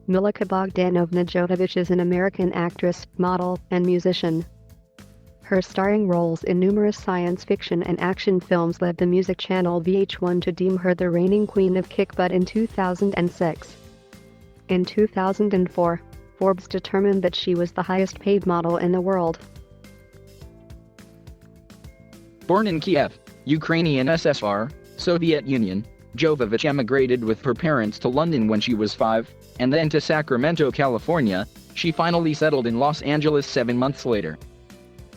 Milla Jovovich is an American actress, model, and musician. Her starring roles in numerous science fiction and action films led the music channel VH1 to deem her the reigning queen of kick butt in 2006. In 2004, Forbes determined that she was the highest paid model in the world. Born in Kiev, Ukrainian SSR, Soviet Union, Jovovich emigrated with her parents to London when she was 5, and then to Sacramento, California. She finally settled in Los Angeles 7 months later.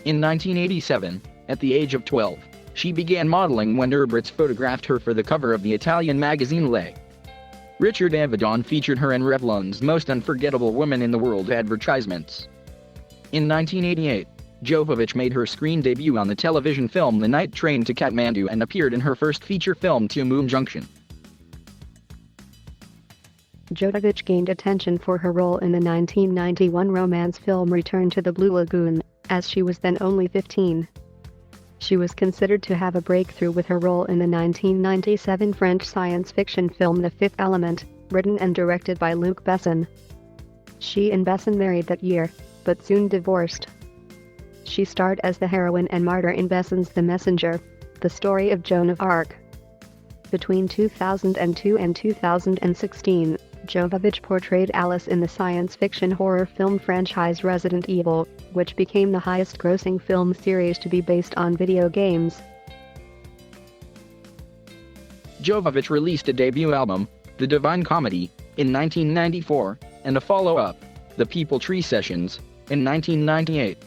In 1987, at the age of 12, she began modeling when Urbrits photographed her for the cover of the Italian magazine Le. Richard Avedon featured her in Revlon's Most Unforgettable Woman in the World advertisements. In 1988, Jovovich made her screen debut on the television film The Night Train to Kathmandu and appeared in her first feature film To Moon Junction. Jovovich gained attention for her role in the 1991 romance film Return to the Blue Lagoon, as she was then only 15. She was considered to have a breakthrough with her role in the 1997 French science fiction film The Fifth Element, written and directed by Luc Besson. She and Besson married that year, but soon divorced. She starred as the heroine and martyr in Besson's The Messenger, the story of Joan of Arc. Between 2002 and 2016, Jovovich portrayed Alice in the science fiction horror film franchise Resident Evil, which became the highest-grossing film series to be based on video games. Jovovich released a debut album, The Divine Comedy, in 1994, and a follow-up, The People Tree Sessions, in 1998.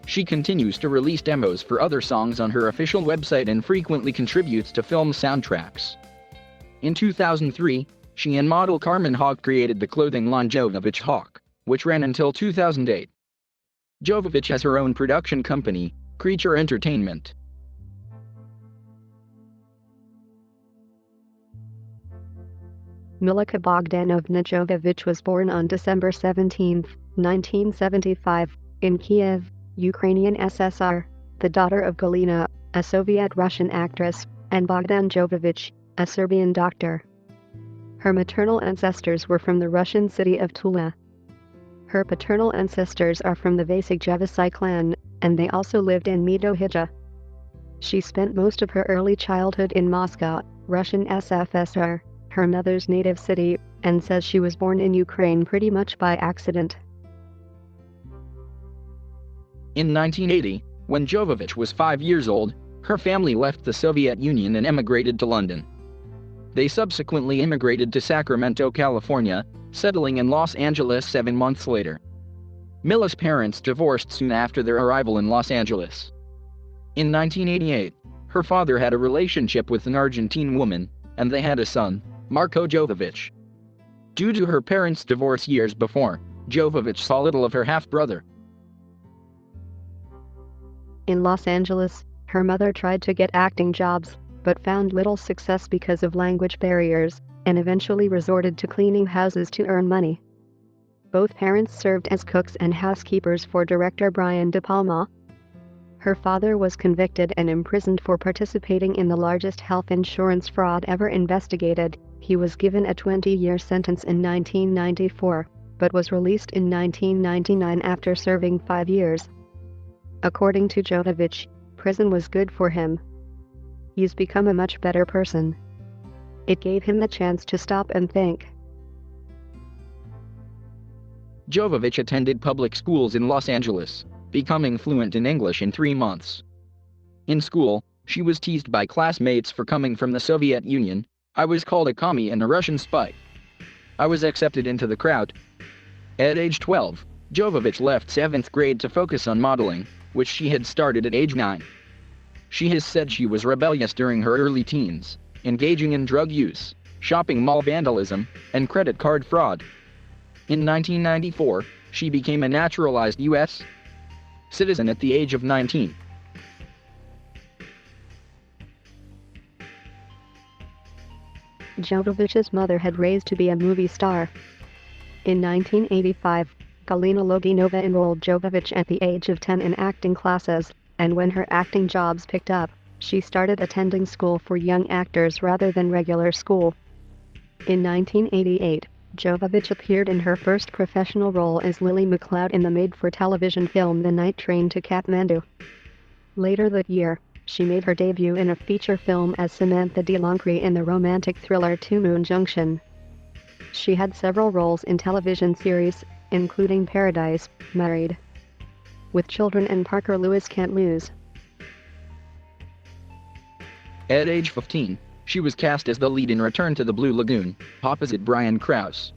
She continues to release demos for other songs on her official website and frequently contributes to film soundtracks. In 2003, she and model Carmen Hawk created the clothing line Jovovich Hawk, which ran until 2008. Jovovich has her own production company, Creature Entertainment. Milla Jovovich was born on December 17, 1975, in Kiev, Ukrainian SSR, the daughter of Galina, a Soviet-Russian actress, and Bogdan Jovovich, a Serbian doctor. Her maternal ancestors were from the Russian city of Tula. Her paternal ancestors are from the Vasyk-Jevasy clan, and they also lived in Medovhija. She spent most of her early childhood in Moscow, Russian SFSR, her mother's native city, and says she was born in Ukraine pretty much by accident. In 1980, when Jovovich was 5 years old, her family left the Soviet Union and emigrated to London. They subsequently immigrated to Sacramento, California, settling in Los Angeles 7 months later. Milla's parents divorced soon after their arrival in Los Angeles. In 1988, her father had a relationship with an Argentine woman, and they had a son, Marko Jovovich. Due to her parents' divorce years before, Jovovich saw little of her half-brother. In Los Angeles, her mother tried to get acting jobs, but found little success because of language barriers, and eventually resorted to cleaning houses to earn money. Both parents served as cooks and housekeepers for director Brian De Palma. Her father was convicted and imprisoned for participating in the largest health insurance fraud ever investigated. He was given a 20-year sentence in 1994, but was released in 1999 after serving 5 years. According to Jovovich, prison was good for him. He's become a much better person. It gave him the chance to stop and think. Jovovich attended public schools in Los Angeles, becoming fluent in English in 3 months. In school, she was teased by classmates for coming from the Soviet Union. I was called a commie and a Russian spy. I was accepted into the crowd. At age 12, Jovovich left 7th grade to focus on modeling, which she had started at age 9. She has said she was rebellious during her early teens, engaging in drug use, shopping mall vandalism, and credit card fraud. In 1994, she became a naturalized U.S. citizen at the age of 19. Jovovich's mother had raised to be a movie star. In 1985, Galina Loginova enrolled Jovovich at the age of 10 in acting classes, and when her acting jobs picked up, she started attending school for young actors rather than regular school. In 1988, Jovovich appeared in her first professional role as Lily McLeod in the made-for-television film The Night Train to Kathmandu. Later that year, she made her debut in a feature film as Samantha DeLongre in the romantic thriller Two Moon Junction. She had several roles in television series, including Paradise, Married with Children and Parker Lewis Can't Lose. At age 15, she was cast as the lead in Return to the Blue Lagoon, opposite Brian Krause.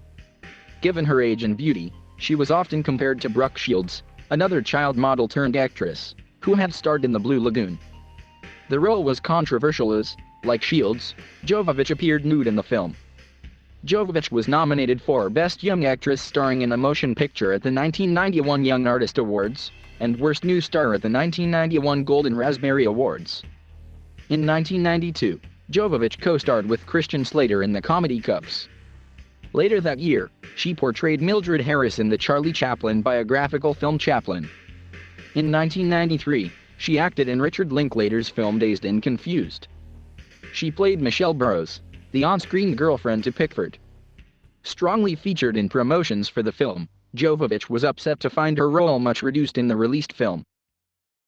Given her age and beauty, she was often compared to Brooke Shields, another child model turned actress, who had starred in the Blue Lagoon. The role was controversial as, like Shields, Jovovich appeared nude in the film. Jovovich was nominated for Best Young Actress Starring in a Motion Picture at the 1991 Young Artist Awards, and Worst New Star at the 1991 Golden Raspberry Awards. In 1992, Jovovich co-starred with Christian Slater in the comedy Cups. Later that year, she portrayed Mildred Harris in the Charlie Chaplin biographical film Chaplin. In 1993, she acted in Richard Linklater's film Dazed and Confused. She played Michelle Burrows, the on-screen girlfriend to Pickford. Strongly featured in promotions for the film, Jovovich was upset to find her role much reduced in the released film.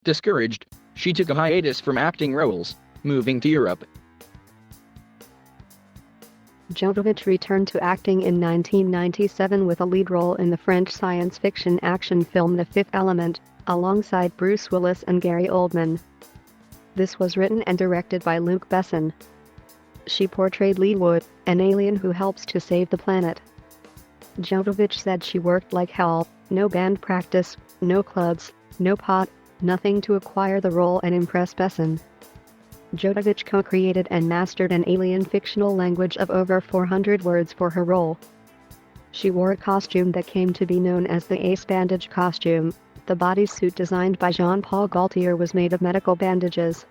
Discouraged, she took a hiatus from acting roles, moving to Europe. Jovovich returned to acting in 1997 with a lead role in the French science fiction action film The Fifth Element, alongside Bruce Willis and Gary Oldman. This was written and directed by Luc Besson. She portrayed Lee Wood, an alien who helps to save the planet. Jovovich said she worked like hell, no band practice, no clubs, no pot, nothing to acquire the role and impress Besson. Jovovich co-created and mastered an alien fictional language of over 400 words for her role. She wore a costume that came to be known as the Ace Bandage costume. The bodysuit designed by Jean-Paul Gaultier was made of medical bandages.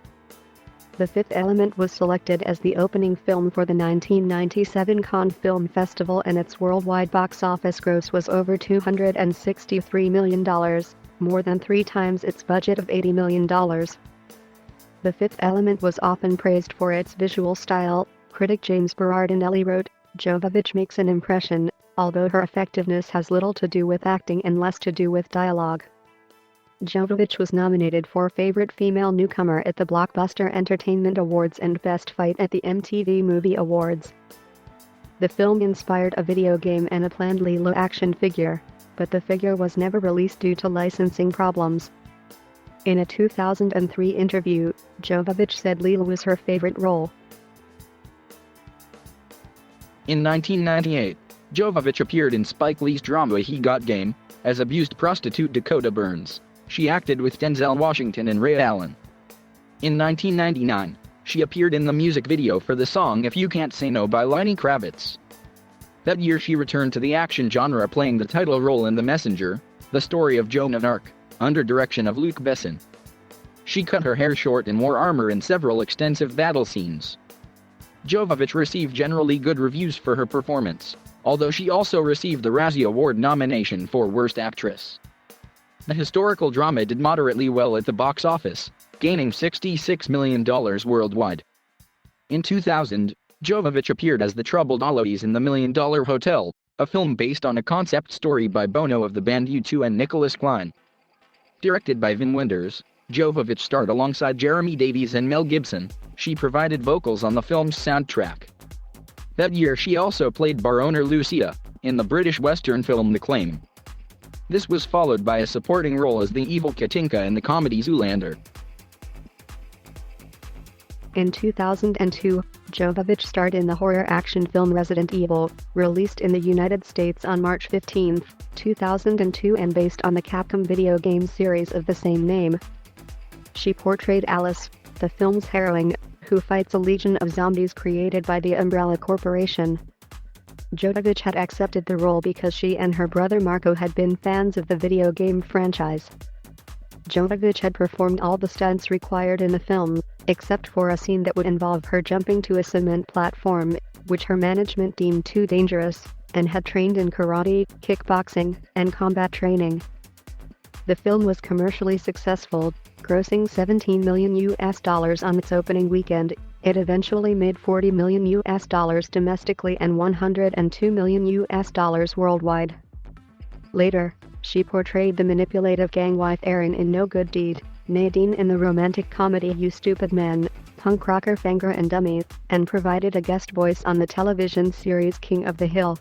The Fifth Element was selected as the opening film for the 1997 Cannes Film Festival, and its worldwide box office gross was over $263 million, more than 3 times its budget of $80 million. The Fifth Element was often praised for its visual style. Critic James Berardinelli wrote, "Jovovich makes an impression, although her effectiveness has little to do with acting and less to do with dialogue." Jovovich was nominated for Favorite Female Newcomer at the Blockbuster Entertainment Awards and Best Fight at the MTV Movie Awards. The film inspired a video game and a planned Lilo action figure, but the figure was never released due to licensing problems. In a 2003 interview, Jovovich said Lilo was her favorite role. In 1998, Jovovich appeared in Spike Lee's drama He Got Game, as abused prostitute Dakota Burns. She acted with Denzel Washington and Ray Allen. In 1999, she appeared in the music video for the song If You Can't Say No by Lenny Kravitz. That year she returned to the action genre, playing the title role in The Messenger, the story of Joan of Arc, under direction of Luc Besson. She cut her hair short and wore armor in several extensive battle scenes. Jovovich received generally good reviews for her performance, although she also received the Razzie Award nomination for Worst Actress. The historical drama did moderately well at the box office, gaining $66 million worldwide. In 2000, Jovovich appeared as the troubled Alois in The $1 Million Hotel, a film based on a concept story by Bono of the band U2 and Nicholas Klein. Directed by Wim Wenders, Jovovich starred alongside Jeremy Davies and Mel Gibson. She provided vocals on the film's soundtrack. That year she also played bar owner Lucia, in the British Western film The Claim. This was followed by a supporting role as the evil Katinka in the comedy Zoolander. In 2002, Jovovich starred in the horror action film Resident Evil, released in the United States on March 15, 2002 and based on the Capcom video game series of the same name. She portrayed Alice, the film's heroine, who fights a legion of zombies created by the Umbrella Corporation. Jovovich had accepted the role because she and her brother Marco had been fans of the video game franchise. Jovovich had performed all the stunts required in the film, except for a scene that would involve her jumping to a cement platform, which her management deemed too dangerous, and had trained in karate, kickboxing, and combat training. The film was commercially successful, grossing $17 million on its opening weekend, It eventually made $40 million domestically and $102 million worldwide. Later, she portrayed the manipulative gang wife Erin in No Good Deed, Nadine in the romantic comedy You Stupid Man, punk rocker Fanga and Dummy, and provided a guest voice on the television series King of the Hill.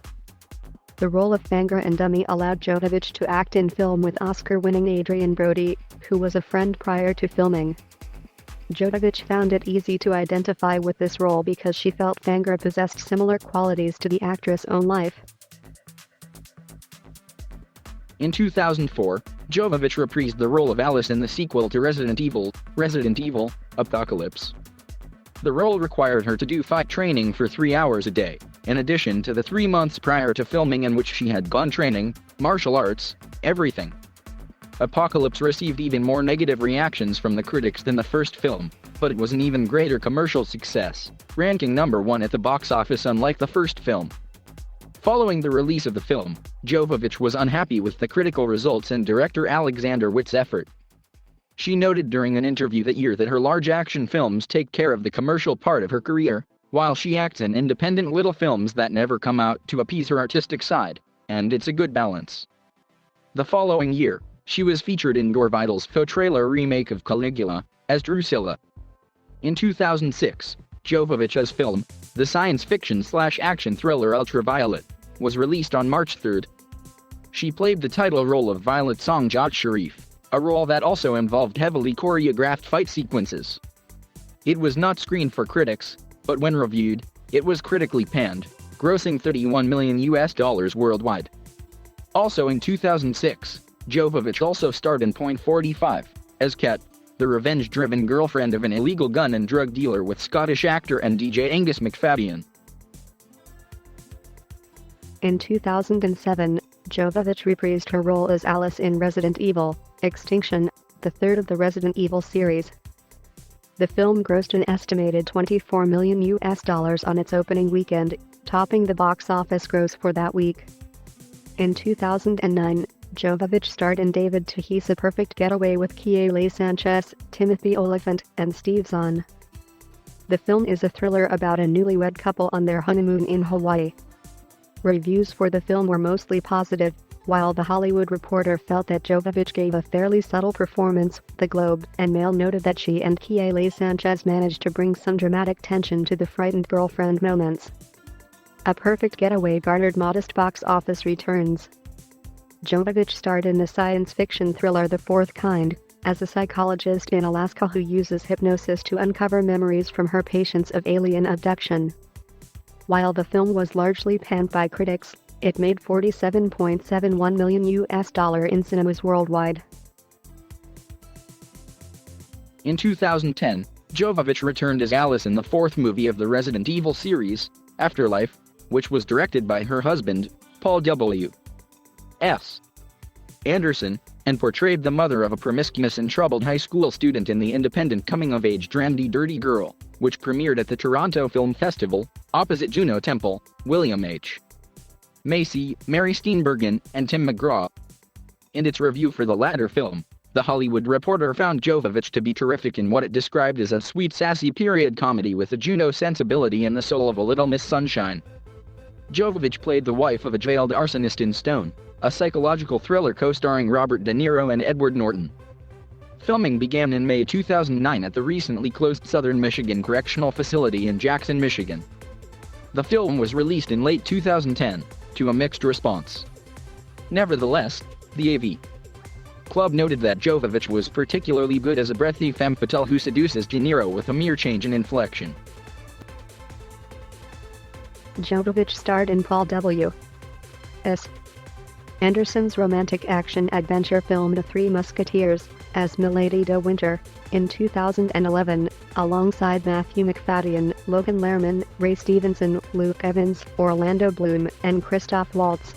The role of Fanga and Dummy allowed Jovovich to act in film with Oscar-winning Adrian Brody, who was a friend prior to filming. Jovovich found it easy to identify with this role because she felt Fanga possessed similar qualities to the actress' own life. In 2004, Jovovich reprised the role of Alice in the sequel to Resident Evil, Apocalypse. The role required her to do fight training for 3 hours a day, in addition to the 3 months prior to filming in which she had gun training, martial arts, everything. Apocalypse received even more negative reactions from the critics than the first film, but it was an even greater commercial success, ranking #1 at the box office unlike the first film. Following the release of the film, Jovovich was unhappy with the critical results and director Alexander Witt's effort. She noted during an interview that year that her large action films take care of the commercial part of her career, while she acts in independent little films that never come out to appease her artistic side, and it's a good balance. The following year, she was featured in Gore Vidal's faux trailer remake of Caligula, as Drusilla. In 2006, Jovovich's film, the science fiction/action thriller Ultraviolet, was released on March 3. She played the title role of Violet Songjat Sharif, a role that also involved heavily choreographed fight sequences. It was not screened for critics, but when reviewed, it was critically panned, grossing $31 million worldwide. Also in 2006, Jovovich also starred in Point 45, as Kat, the revenge-driven girlfriend of an illegal gun and drug dealer with Scottish actor and DJ Angus McFadden. In 2007, Jovovich reprised her role as Alice in Resident Evil, Extinction, the third of the Resident Evil series. The film grossed an estimated $24 million on its opening weekend, topping the box office gross for that week. In 2009, Jovovich starred in David Tuhi's A Perfect Getaway with Keely Sanchez, Timothy Olyphant, and Steve Zahn. The film is a thriller about a newlywed couple on their honeymoon in Hawaii. Reviews for the film were mostly positive, while The Hollywood Reporter felt that Jovovich gave a fairly subtle performance. The Globe and Mail noted that she and Keely Sanchez managed to bring some dramatic tension to the frightened girlfriend moments. A Perfect Getaway garnered modest box office returns. Jovovich starred in the science fiction thriller The Fourth Kind, as a psychologist in Alaska who uses hypnosis to uncover memories from her patients of alien abduction. While the film was largely panned by critics, it made $47.71 million in cinemas worldwide. In 2010, Jovovich returned as Alice in the fourth movie of the Resident Evil series, Afterlife, which was directed by her husband, Paul W. S. Anderson, and portrayed the mother of a promiscuous and troubled high school student in the independent coming-of-age drama Dirty Girl, which premiered at the Toronto Film Festival, opposite Juno Temple, William H. Macy, Mary Steenburgen, and Tim McGraw. In its review for the latter film, The Hollywood Reporter found Jovovich to be terrific in what it described as a sweet sassy period comedy with a Juno sensibility and the soul of a Little Miss Sunshine. Jovovich played the wife of a jailed arsonist in Stone, a psychological thriller co-starring Robert De Niro and Edward Norton. Filming began in May 2009 at the recently closed Southern Michigan Correctional Facility in Jackson, Michigan. The film was released in late 2010, to a mixed response. Nevertheless, the AV Club noted that Jovovich was particularly good as a breathy femme fatale who seduces De Niro with a mere change in inflection. Jovovich starred in Paul W. S. Anderson's romantic action-adventure film The Three Musketeers, as Milady de Winter, in 2011, alongside Matthew McFadden, Logan Lerman, Ray Stevenson, Luke Evans, Orlando Bloom, and Christoph Waltz.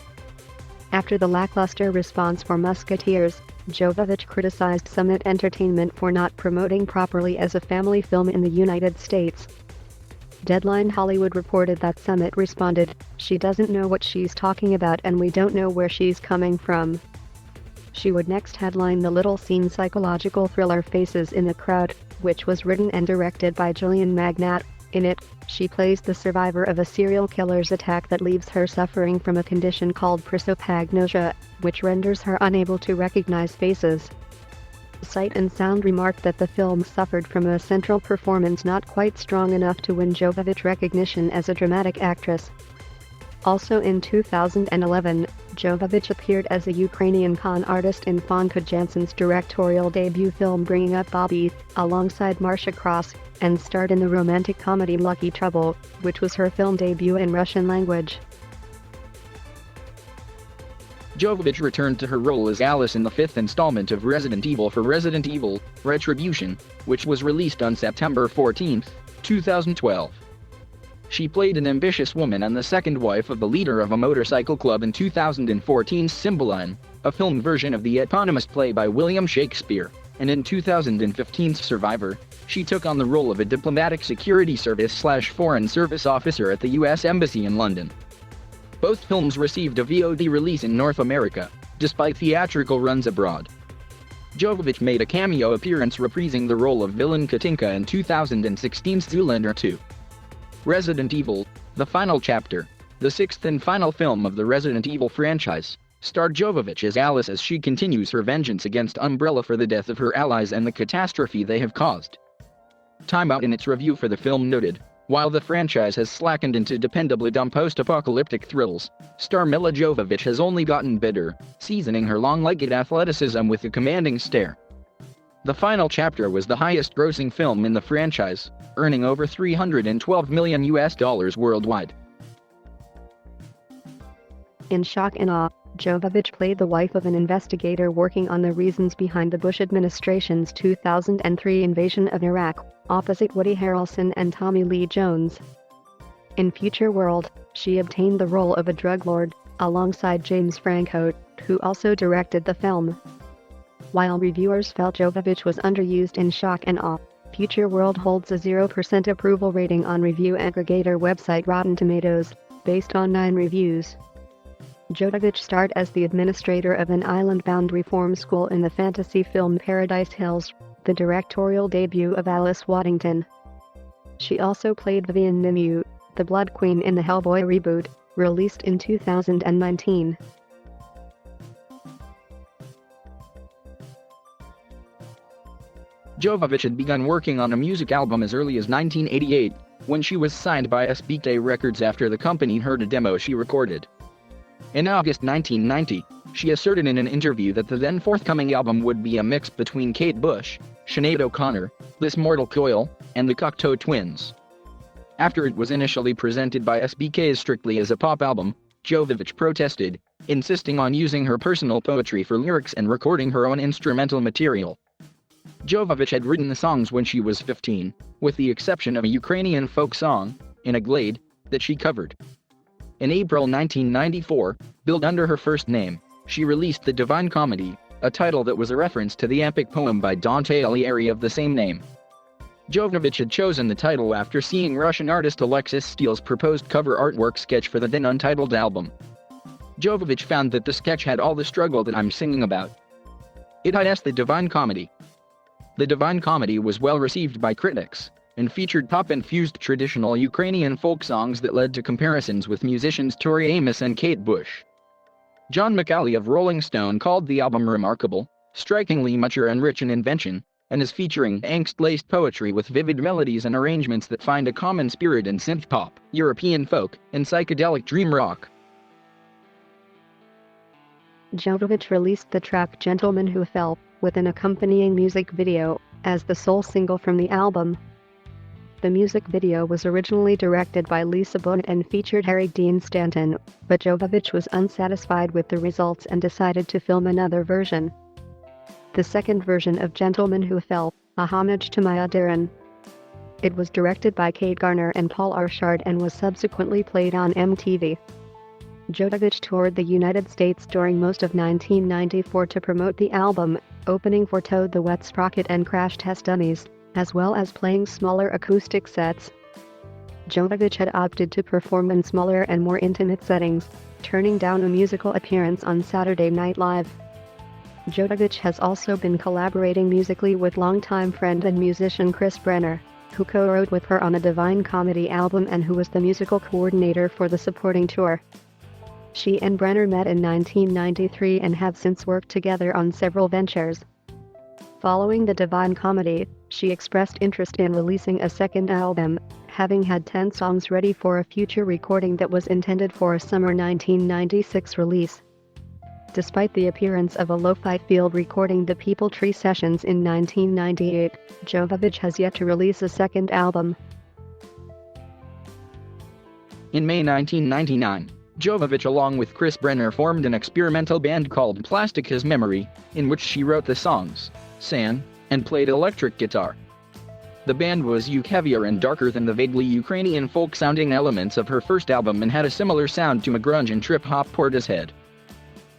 After the lackluster response for Musketeers, Jovovich criticized Summit Entertainment for not promoting properly as a family film in the United States. Deadline Hollywood reported that Summit responded, "She doesn't know what she's talking about and we don't know where she's coming from." She would next headline the little-seen psychological thriller Faces in the Crowd, which was written and directed by Julian Magnat, In it, she plays the survivor of a serial killer's attack that leaves her suffering from a condition called prosopagnosia, which renders her unable to recognize faces. Sight and Sound remarked that the film suffered from a central performance not quite strong enough to win Jovovich recognition as a dramatic actress. Also in 2011, Jovovich appeared as a Ukrainian con artist in Famke Janssen's directorial debut film Bringing Up Bobby, alongside Marcia Cross, and starred in the romantic comedy Lucky Trouble, which was her film debut in Russian language. Jovovich returned to her role as Alice in the fifth installment of Resident Evil for Resident Evil: Retribution, which was released on September 14, 2012. She played an ambitious woman and the second wife of the leader of a motorcycle club in 2014's Cymbeline, a film version of the eponymous play by William Shakespeare, and in 2015's Survivor, she took on the role of a diplomatic security service/foreign service officer at the U.S. Embassy in London. Both films received a VOD release in North America, despite theatrical runs abroad. Jovovich made a cameo appearance reprising the role of villain Katinka in 2016's Zoolander 2. Resident Evil: The Final Chapter, the sixth and final film of the Resident Evil franchise, starred Jovovich as Alice as she continues her vengeance against Umbrella for the death of her allies and the catastrophe they have caused. Time Out in its review for the film noted, while the franchise has slackened into dependably dumb post-apocalyptic thrills, star Milla Jovovich has only gotten better, seasoning her long-legged athleticism with a commanding stare. The Final Chapter was the highest-grossing film in the franchise, earning over $312 million worldwide. In Shock and Awe, Jovovich played the wife of an investigator working on the reasons behind the Bush administration's 2003 invasion of Iraq, opposite Woody Harrelson and Tommy Lee Jones. In Future World, she obtained the role of a drug lord, alongside James Franco, who also directed the film. While reviewers felt Jovovich was underused in Shock and Awe, Future World holds a 0% approval rating on review aggregator website Rotten Tomatoes, based on 9 reviews. Jovovich starred as the administrator of an island-bound reform school in the fantasy film Paradise Hills, the directorial debut of Alice Waddington. She also played Vivian Nimue, the Blood Queen in the Hellboy reboot, released in 2019. Jovovich had begun working on a music album as early as 1988, when she was signed by SBK Records after the company heard a demo she recorded. In August 1990, she asserted in an interview that the then forthcoming album would be a mix between Kate Bush, Sinead O'Connor, This Mortal Coil, and the Cocteau Twins. After it was initially presented by SBK strictly as a pop album, Jovovich protested, insisting on using her personal poetry for lyrics and recording her own instrumental material. Jovovich had written the songs when she was 15, with the exception of a Ukrainian folk song, In a Glade, that she covered. In April 1994, billed under her first name, she released The Divine Comedy, a title that was a reference to the epic poem by Dante Alighieri of the same name. Jovovich had chosen the title after seeing Russian artist Alexis Steele's proposed cover artwork sketch for the then untitled album. Jovovich found that the sketch had all the struggle that I'm singing about. It had The Divine Comedy. The Divine Comedy was well received by critics, and featured pop-infused traditional Ukrainian folk songs that led to comparisons with musicians Tori Amos and Kate Bush. John McCallie of Rolling Stone called the album remarkable, strikingly mature and rich in invention, and is featuring angst-laced poetry with vivid melodies and arrangements that find a common spirit in synth-pop, European folk, and psychedelic dream rock. Jovovich released the track Gentleman Who Fell, with an accompanying music video, as the sole single from the album. The music video was originally directed by Lisa Bonet and featured Harry Dean Stanton, but Jovovich was unsatisfied with the results and decided to film another version. The second version of Gentleman Who Fell, a homage to Maya Deren. It was directed by Kate Garner and Paul Archard and was subsequently played on MTV. Jovovich toured the United States during most of 1994 to promote the album, opening for Toad the Wet Sprocket and Crash Test Dummies, as well as playing smaller acoustic sets. Jovovich had opted to perform in smaller and more intimate settings, turning down a musical appearance on Saturday Night Live. Jovovich has also been collaborating musically with longtime friend and musician Chris Brenner. who co-wrote with her on a Divine Comedy album and who was the musical coordinator for the supporting tour. She and Brenner met in 1993 and have since worked together on several ventures. Following the Divine Comedy, she expressed interest in releasing a second album, having had 10 songs ready for a future recording that was intended for a summer 1996 release. Despite the appearance of a lo-fi field recording the People Tree sessions in 1998, Jovovich has yet to release a second album. In May 1999, Jovovich along with Chris Brenner formed an experimental band called Plastic His Memory, in which she wrote the songs, sang, and played electric guitar. The band was heavier and darker than the vaguely Ukrainian folk-sounding elements of her first album and had a similar sound to a grunge and trip-hop Portishead.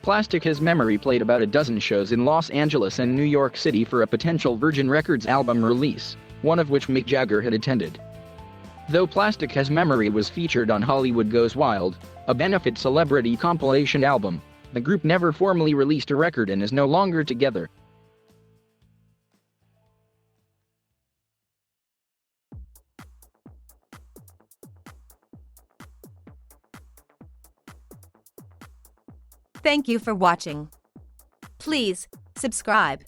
Plastic His Memory played about a dozen shows in Los Angeles and New York City for a potential Virgin Records album release, one of which Mick Jagger had attended. Though Plastic His Memory was featured on Hollywood Goes Wild, a benefit celebrity compilation album, the group never formally released a record and is no longer together. Thank you for watching. Please subscribe.